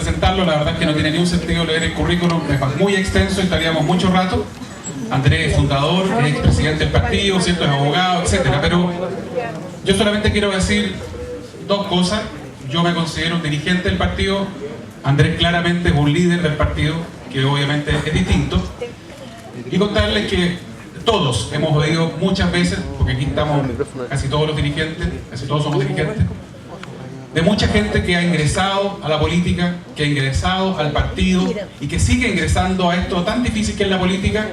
presentarlo, la verdad es que no tiene ni un sentido leer el currículum, es muy extenso y estaríamos mucho rato. Andrés es fundador, es expresidente del partido, ¿cierto? Es abogado, etcétera. Pero yo solamente quiero decir dos cosas. Yo me considero un dirigente del partido, Andrés claramente es un líder del partido, que obviamente es distinto. Y contarles que todos hemos oído muchas veces, porque aquí estamos casi todos los dirigentes, casi todos somos dirigentes, de mucha gente que ha ingresado a la política, que ha ingresado al partido y que sigue ingresando a esto tan difícil que es la política.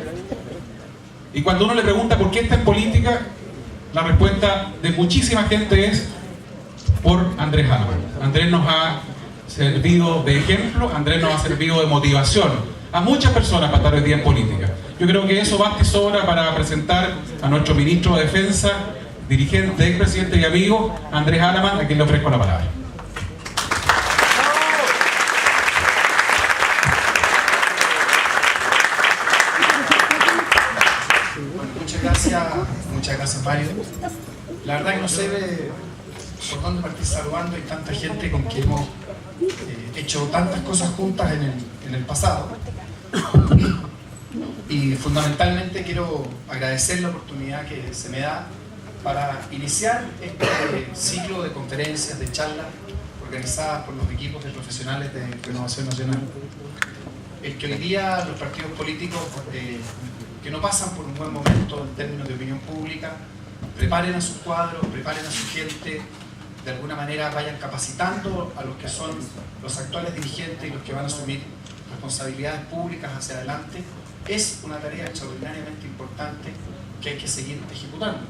Y cuando uno le pregunta por qué está en política, la respuesta de muchísima gente es por Andrés Halaman. Andrés nos ha servido de ejemplo, Andrés nos ha servido de motivación a muchas personas para estar hoy día en política. Yo creo que eso basta y sobra para presentar a nuestro ministro de Defensa, dirigente, expresidente y amigo, Andrés Halaman, a quien le ofrezco la palabra. Muchas gracias Mario. La verdad que no sé por dónde partir saludando, hay tanta gente con que hemos hecho tantas cosas juntas en el pasado. Y fundamentalmente quiero agradecer la oportunidad que se me da para iniciar este ciclo de conferencias, de charlas organizadas por los equipos de profesionales de Renovación Nacional. El que hoy día los partidos políticos que no pasan por un buen momento en términos de opinión pública, preparen a sus cuadros, preparen a su gente, de alguna manera vayan capacitando a los que son los actuales dirigentes y los que van a asumir responsabilidades públicas hacia adelante, es una tarea extraordinariamente importante que hay que seguir ejecutando.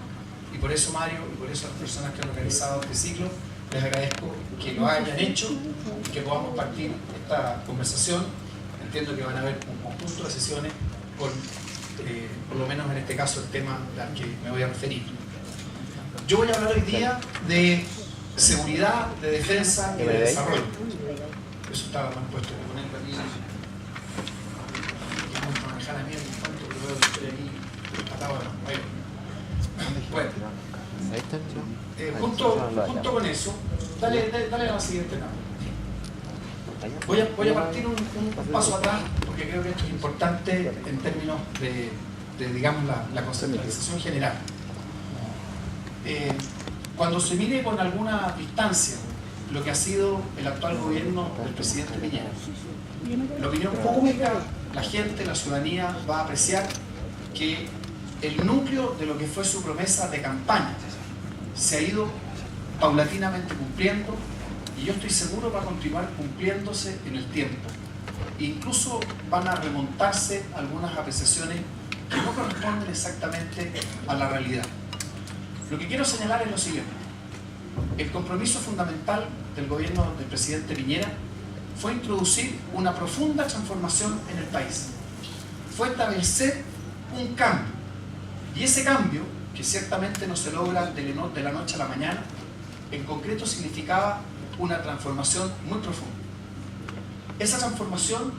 Y por eso Mario, y por eso las personas que han organizado este ciclo, les agradezco que lo hayan hecho y que podamos partir esta conversación. Entiendo que van a haber un conjunto de sesiones con por lo menos en este caso el tema al que me voy a referir. Yo voy a hablar hoy día de seguridad, de defensa y de desarrollo. Eso estaba mal puesto, voy a ponerlo aquí. Vamos a manejar a mí el punto que veo que estoy aquí atado a la bueno, junto con eso, dale a la siguiente nada. Voy a partir un paso atrás porque creo que esto es importante en términos de digamos, la conceptualización general. Cuando se mire con alguna distancia lo que ha sido el actual gobierno del presidente Piñera, la opinión pública, la gente, la ciudadanía va a apreciar que el núcleo de lo que fue su promesa de campaña se ha ido paulatinamente cumpliendo. Y yo estoy seguro va a continuar cumpliéndose en el tiempo. Incluso van a remontarse algunas apreciaciones que no corresponden exactamente a la realidad. Lo que quiero señalar es lo siguiente. El compromiso fundamental del gobierno del presidente Piñera fue introducir una profunda transformación en el país. Fue establecer un cambio. Y ese cambio, que ciertamente no se logra de la noche a la mañana, en concreto significaba una transformación muy profunda. Esa transformación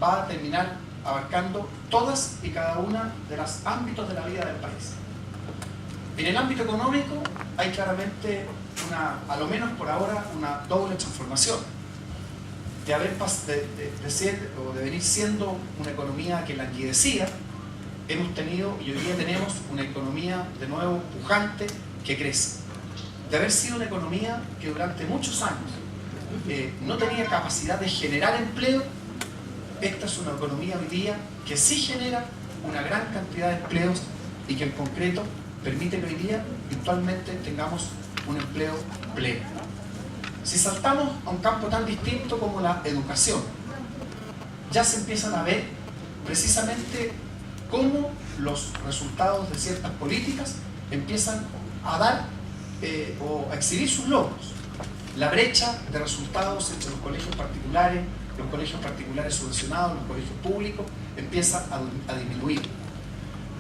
va a terminar abarcando todas y cada una de los ámbitos de la vida del país. En el ámbito económico hay claramente a lo menos por ahora, una doble transformación. De venir siendo una economía que languidecía, hemos tenido y hoy día tenemos una economía de nuevo pujante que crece. De haber sido una economía que durante muchos años no tenía capacidad de generar empleo, esta es una economía hoy día que sí genera una gran cantidad de empleos y que en concreto permite que hoy día virtualmente tengamos un empleo pleno. Si saltamos a un campo tan distinto como la educación, ya se empiezan a ver precisamente cómo los resultados de ciertas políticas empiezan a dar o a exhibir sus logros. La brecha de resultados entre los colegios particulares subvencionados, los colegios públicos, empieza a disminuir.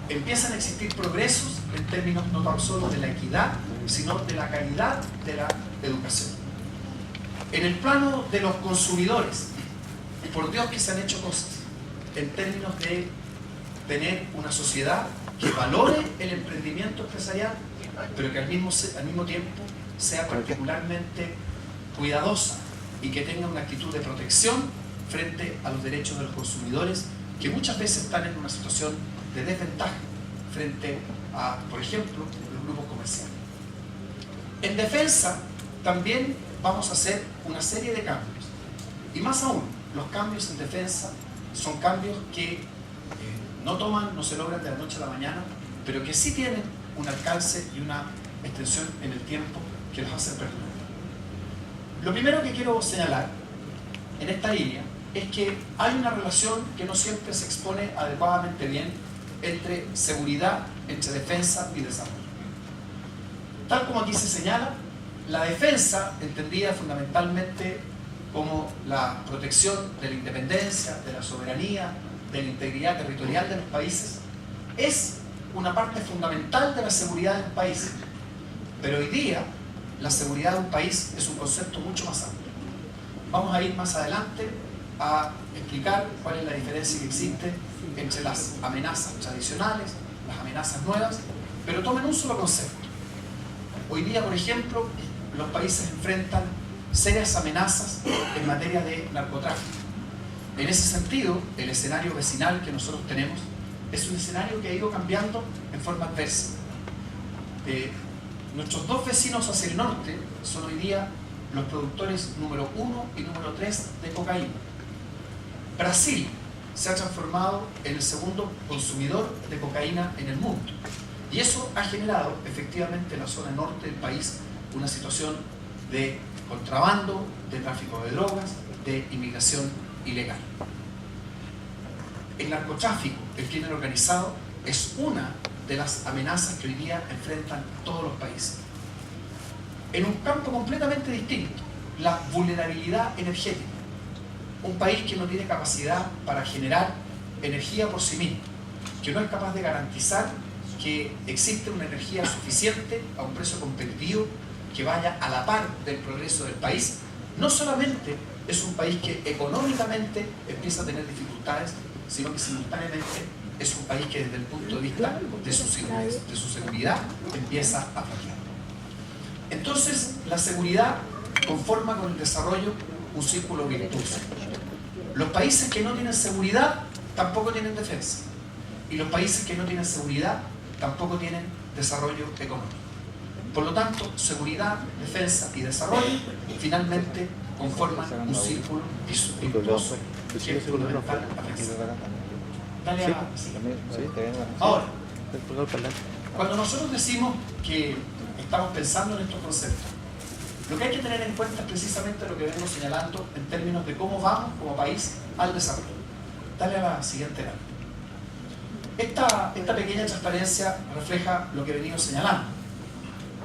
Empiezan a existir progresos en términos no tan solo de la equidad, sino de la calidad de la educación. En el plano de los consumidores, y por Dios que se han hecho cosas, en términos de tener una sociedad que valore el emprendimiento empresarial, pero que al mismo tiempo sea particularmente cuidadosa y que tenga una actitud de protección frente a los derechos de los consumidores, que muchas veces están en una situación de desventaja frente a, por ejemplo, los grupos comerciales. En defensa también vamos a hacer una serie de cambios. Y más aún, los cambios en defensa son cambios que no se logran de la noche a la mañana, pero que sí tienen un alcance y una extensión en el tiempo que los hace perdurar. Lo primero que quiero señalar en esta línea es que hay una relación que no siempre se expone adecuadamente bien entre seguridad, entre defensa y desarrollo. Tal como aquí se señala, la defensa, entendida fundamentalmente como la protección de la independencia, de la soberanía, de la integridad territorial de los países, es una parte fundamental de la seguridad de un país. Pero hoy día, la seguridad de un país es un concepto mucho más amplio. Vamos a ir más adelante a explicar cuál es la diferencia que existe entre las amenazas tradicionales, las amenazas nuevas, pero tomen un solo concepto. Hoy día, por ejemplo, los países enfrentan serias amenazas en materia de narcotráfico. En ese sentido, el escenario vecinal que nosotros tenemos es un escenario que ha ido cambiando en forma adversa. Nuestros dos vecinos hacia el norte son hoy día los productores número 1 y número 3 de cocaína. Brasil se ha transformado en el segundo consumidor de cocaína en el mundo. Y eso ha generado efectivamente en la zona norte del país una situación de contrabando, de tráfico de drogas, de inmigración ilegal. El narcotráfico, el crimen organizado, es una de las amenazas que hoy día enfrentan todos los países. En un campo completamente distinto, la vulnerabilidad energética. Un país que no tiene capacidad para generar energía por sí mismo, que no es capaz de garantizar que existe una energía suficiente a un precio competitivo que vaya a la par del progreso del país, no solamente es un país que económicamente empieza a tener dificultades, sino que simultáneamente es un país que desde el punto de vista de su seguridad empieza a flaquear. Entonces, la seguridad conforma con el desarrollo un círculo virtuoso. Los países que no tienen seguridad tampoco tienen defensa. Y los países que no tienen seguridad tampoco tienen desarrollo económico. Por lo tanto, seguridad, defensa y desarrollo finalmente conforman un círculo virtuoso que es fundamental a pensar. Dale a... Ahora, cuando nosotros decimos que estamos pensando en estos conceptos, lo que hay que tener en cuenta es precisamente lo que vengo señalando en términos de cómo vamos como país al desarrollo. Dale a la siguiente lámina. Esta pequeña transparencia refleja lo que he venido señalando.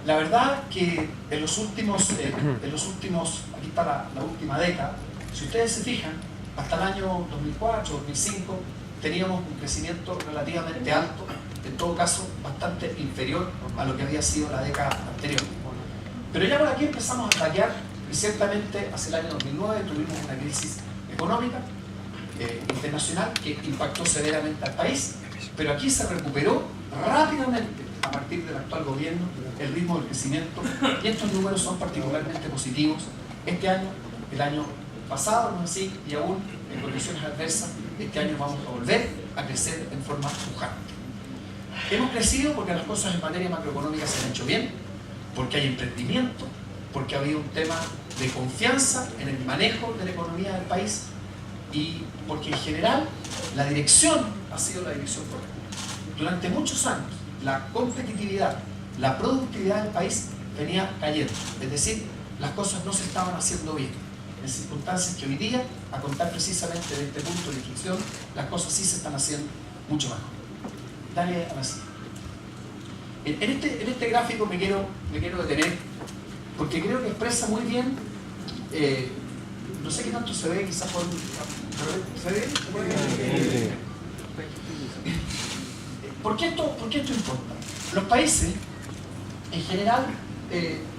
La verdad que en los últimos, aquí está la última década, si ustedes se fijan, hasta el año 2004, 2005, teníamos un crecimiento relativamente alto, en todo caso bastante inferior a lo que había sido la década anterior. Pero ya por aquí empezamos a flaquear y ciertamente hacia el año 2009 tuvimos una crisis económica internacional que impactó severamente al país, pero aquí se recuperó rápidamente a partir del actual gobierno el ritmo del crecimiento y estos números son particularmente positivos este año, el año pasado, no así, y aún en condiciones adversas, este año vamos a volver a crecer en forma pujante. Hemos crecido porque las cosas en materia macroeconómica se han hecho bien, porque hay emprendimiento, porque ha habido un tema de confianza en el manejo de la economía del país y porque en general la dirección ha sido la dirección correcta. Durante muchos años la competitividad, la productividad del país venía cayendo, es decir, las cosas no se estaban haciendo bien. En circunstancias que hoy día, a contar precisamente de este punto de inflexión, las cosas sí se están haciendo mucho mejor. Dale a la siguiente. En este gráfico me quiero detener porque creo que expresa muy bien, no sé qué tanto se ve, quizás por... ¿Se ve? ¿Por qué esto importa? Los países, en general,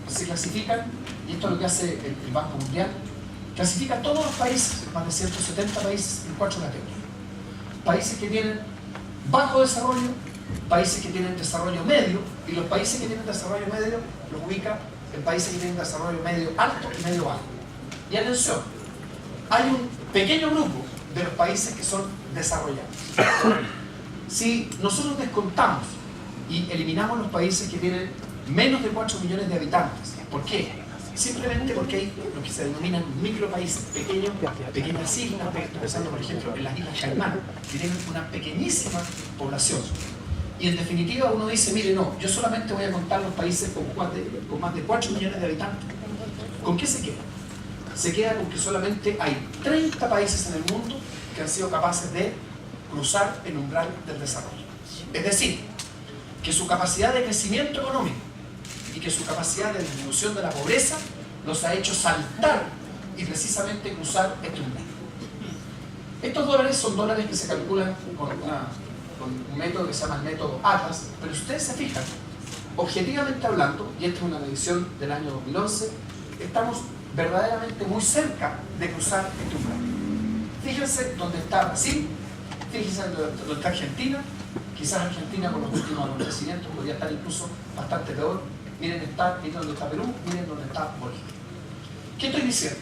se clasifican, y esto es lo que hace el Banco Mundial, clasifica a todos los países, más de 170 países, en 4 categorías. Países que tienen bajo desarrollo, países que tienen desarrollo medio, y los países que tienen desarrollo medio los ubica en países que tienen desarrollo medio alto y medio bajo. Y atención, hay un pequeño grupo de los países que son desarrollados. Si nosotros descontamos y eliminamos los países que tienen menos de 4 millones de habitantes, ¿por qué? Simplemente porque hay lo que se denominan micropaíses, pequeñas islas, pensando por ejemplo en las Islas Caimán, que tienen una pequeñísima población. Y en definitiva uno dice, mire, no, yo solamente voy a contar los países con más de 4 millones de habitantes. ¿Con qué se queda? Se queda con que solamente hay 30 países en el mundo que han sido capaces de cruzar el umbral del desarrollo. Es decir, que su capacidad de crecimiento económico y que su capacidad de disminución de la pobreza los ha hecho saltar y precisamente cruzar este umbral. Estos dólares son dólares que se calculan con un método que se llama el método Atlas, pero si ustedes se fijan, objetivamente hablando, y esta es una medición del año 2011, estamos verdaderamente muy cerca de cruzar este umbral. Fíjense dónde está Brasil, fíjense dónde está Argentina, quizás Argentina con los últimos acontecimientos podría estar incluso bastante peor. Miren dónde está Perú, miren dónde está Bolivia. ¿Qué estoy diciendo?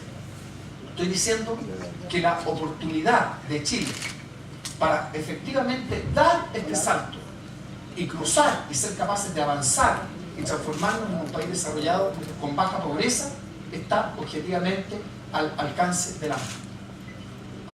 Estoy diciendo que la oportunidad de Chile para efectivamente dar este salto y cruzar y ser capaces de avanzar y transformarnos en un país desarrollado con baja pobreza está objetivamente al alcance de la mano.